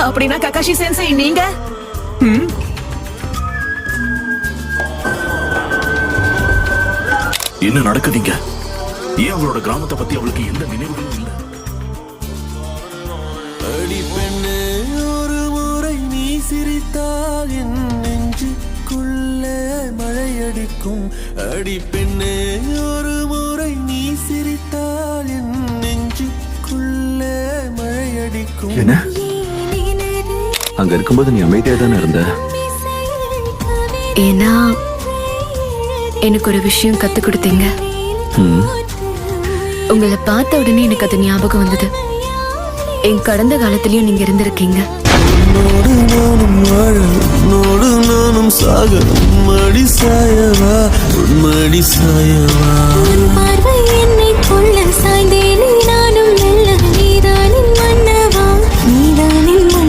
அப்படின்னா ககாஷி சென்சை நீங்க என்ன நடக்குதுங்க? ஏன் அவளோட கிராமத்தை பத்தி அவளுக்கு எந்த நினைவுகளும் இல்ல? அடி பெண்ணே, ஒரு முறை நீ சிரித்தால் என் நெஞ்சுக்குள்ளே மழையடிக்கும். அடி பெண்ணே, ஒரு முறை நீ சிரித்தால் என் நெஞ்சுக்குள்ளே மழையடிக்கும். என்ன அங்க இருக்கும்போது நீ அமைதியா தானே இருந்த? ஏன்னா எனக்கு ஒரு விஷயம் கத்து கொடுத்தீங்க. உங்களை பார்த்த உடனே எனக்கு அது ஞாபகம் வந்தது. என் கடந்த காலத்திலயும் நீங்க இருந்திருக்கீங்க. உன்னோடு நானும் வாழ, உன்னோடு நானும் சாக, உன்மடி சாயவா, உன்மடி சாயவா. பார்வை என்னை கொள்ள சாய்ந்தே